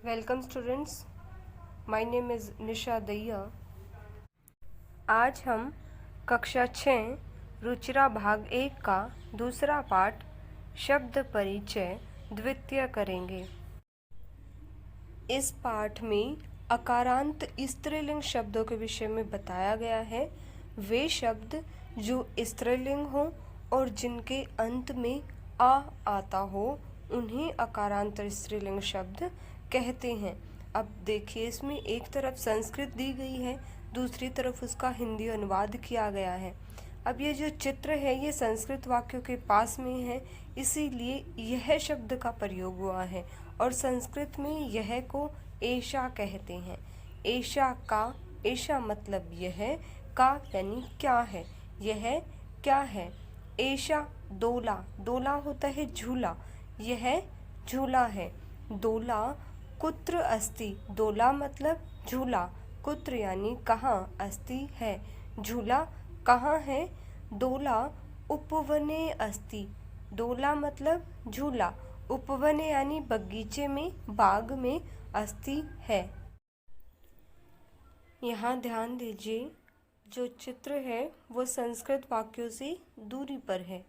Welcome students, my name is Nisha Dahiya. आज हम कक्षा 6 रुचिरा भाग 1 का दूसरा पाठ शब्द परिचय द्वितीय करेंगे। इस पाठ में अकारांत स्त्रीलिंग शब्दों के विषय में बताया गया है। वे शब्द जो स्त्रीलिंग हो और जिनके अंत में आ आता हो उन्हें अकारांत स्त्रीलिंग शब्द कहते हैं। अब देखिए, इसमें एक तरफ संस्कृत दी गई है, दूसरी तरफ उसका हिंदी अनुवाद किया गया है। अब ये जो चित्र है ये संस्कृत वाक्यों के पास में है, इसीलिए यह शब्द का प्रयोग हुआ है और संस्कृत में यह को ऐशा कहते हैं। ऐशा का, ऐशा मतलब यह, का यानी क्या है, यह क्या है। ऐशा दोला, दोला होता है झूला, यह झूला है। दोला कुत्र अस्ति, दोला मतलब झूला, कुत्र यानी कहाँ, अस्ति है, झूला कहाँ है। दोला उपवने अस्ति, दोला मतलब झूला, उपवने यानी बगीचे में, बाग में, अस्ति है। यहाँ ध्यान दीजिए, जो चित्र है वो संस्कृत वाक्यों से दूरी पर है,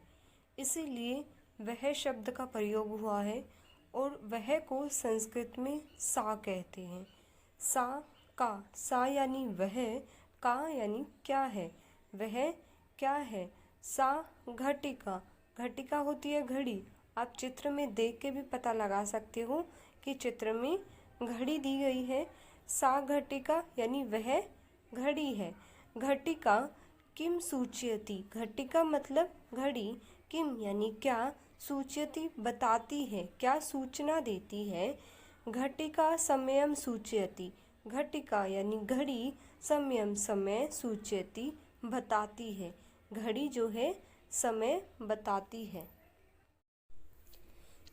इसीलिए वह शब्द का प्रयोग हुआ है और वह को संस्कृत में सा कहते हैं। सा का, सा यानी वह, का यानी क्या है, वह क्या है। सा घटिका, घटिका होती है घड़ी। आप चित्र में देख के भी पता लगा सकते हो कि चित्र में घड़ी दी गई है। सा घटिका यानी वह घड़ी है। घटिका किम सूचयति, घटिका मतलब घड़ी, किम यानी क्या, सूचयति बताती है, क्या सूचना देती है। घटिका समयम सूचयति, घटिका यानी घड़ी, समयम समय, सूचयति बताती है, घड़ी जो है समय बताती है।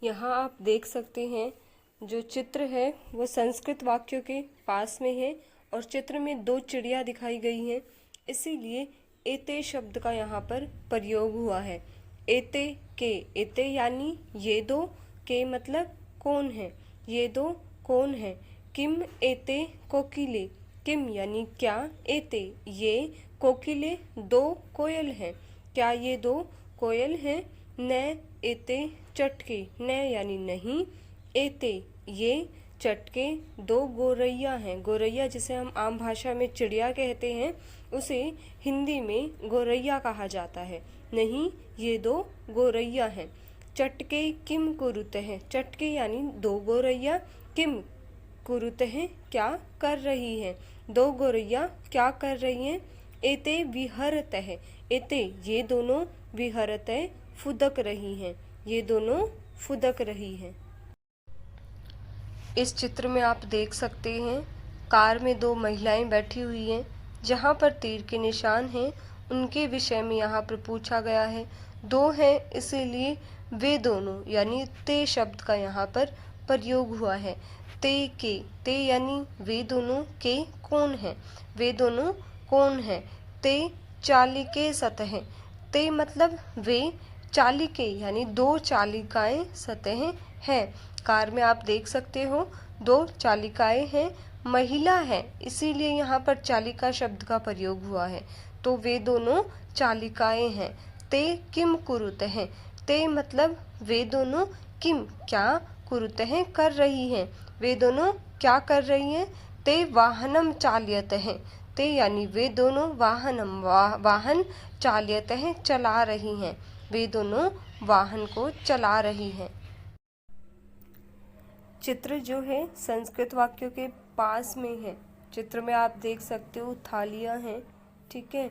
यहाँ आप देख सकते हैं जो चित्र है वो संस्कृत वाक्यों के पास में है और चित्र में दो चिड़िया दिखाई गई हैं, इसीलिए एते शब्द का यहाँ पर प्रयोग हुआ है। एते के, एते यानी ये दो, के मतलब कौन है, ये दो कौन है। किम एते कोकिले, किम यानी क्या, एते ये, कोकिले दो कोयल हैं, क्या ये दो कोयल हैं। न एते चटके, न यानी नहीं, एते ये चटके दो गोरैया हैं। गोरैया जिसे हम आम भाषा में चिड़िया कहते हैं, उसे हिंदी में गोरैया कहा जाता है। नहीं, ये दो गोरैया हैं। चटके किम कुरुते हैं, चटके यानी दो गोरैया, किम कुरुते हैं क्या कर रही हैं, दो गोरैया क्या कर रही हैं। एते विहरत है, एते ये दोनों, विहरत फुदक रही हैं, ये दोनों फुदक रही हैं। इस चित्र में आप देख सकते हैं कार में दो महिलाएं बैठी हुई हैं, जहां पर तीर के निशान हैं उनके विषय में यहाँ पर पूछा गया है। दो हैं इसीलिए वे दोनों यानी ते शब्द का यहाँ पर प्रयोग हुआ है। ते के, ते यानी वे दोनों, के कौन है, वे दोनों कौन है। ते चालिके सतह, ते मतलब वे, चालिके यानी दो चालिकाएं सतह हैं। कार में आप देख सकते हो दो चालिकाएं हैं, महिला है इसीलिए यहाँ पर चालिका शब्द का प्रयोग हुआ है, तो वे दोनों चालिकाएं हैं। ते किम कुरुते हैं, ते मतलब वे दोनों, किम क्या, कुरुते हैं कर रही हैं, वे दोनों क्या कर रही हैं। ते वाहनम चाल्यते हैं, ते यानी वे दोनों, वाहनम वाहन, चाल्यते हैं चला रही हैं, वे दोनों वाहन को चला रही हैं। चित्र जो है संस्कृत वाक्यों के पास में है। चित्र में आप देख सकते हो थालियां हैं, ठीक है,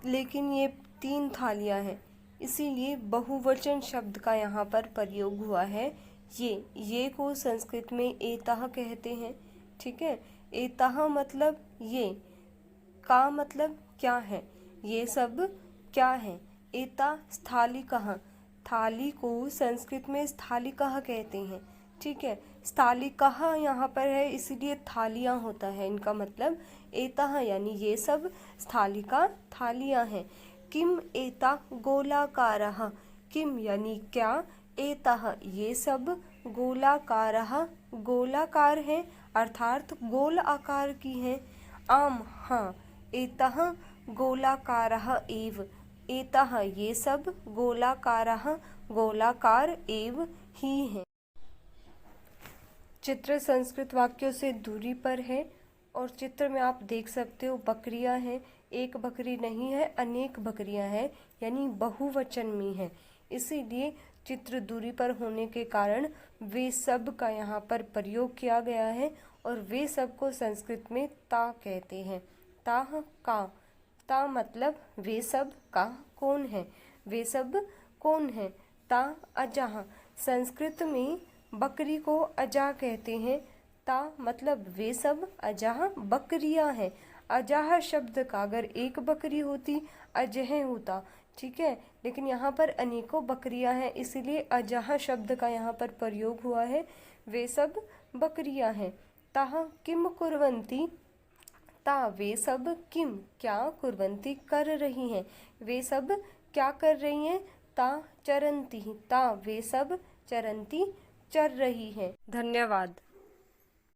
लेकिन ये 3 थालियां हैं, इसीलिए बहुवचन शब्द का यहाँ पर प्रयोग हुआ है। ये को संस्कृत में एतः कहते हैं, ठीक है। एतः मतलब ये, का मतलब क्या है, ये सब क्या है। एता स्थालिकः, थाली को संस्कृत में स्थालिकः कहते हैं, ठीक है। स्थालिकः यहाँ पर है इसलिए थालियाँ होता है, इनका मतलब एतः यानी ये सब, स्थालिका थालियाँ हैं। किम एता गोलाकारः, किम यानी क्या, एतः ये सब, गोलाकारः गोलाकार हैं अर्थात गोल आकार की हैं। आम हाँ, एतः गोलाकारः एव, एतः ये सब, गोलाकारः गोलाकार एव ही हैं। चित्र संस्कृत वाक्यों से दूरी पर है और चित्र में आप देख सकते हो बकरियां हैं, एक बकरी नहीं है, अनेक बकरियां हैं, यानी बहुवचन में है। इसीलिए चित्र दूरी पर होने के कारण वे सब का यहाँ पर प्रयोग किया गया है और वे सब को संस्कृत में ता कहते हैं। ता का, ता मतलब वे सब, का कौन है, वे सब कौन है। ता अजाह, संस्कृत में बकरी को अजा कहते हैं। ता मतलब वे सब, अजाह बकरियां हैं। अजाह शब्द का अगर एक बकरी होती अजह होता, ठीक है, लेकिन यहाँ पर अनेकों बकरियां हैं इसीलिए अजाह शब्द का यहाँ पर प्रयोग हुआ है। वे सब बकरियां हैं। ताह किम कुर्वन्ति, ता वे सब, किम क्या, कुर्वन्ति कर रही हैं, वे सब क्या कर रही हैं। ता चरन्ति, ता वे सब, चरन्ति चर रही हैं। धन्यवाद।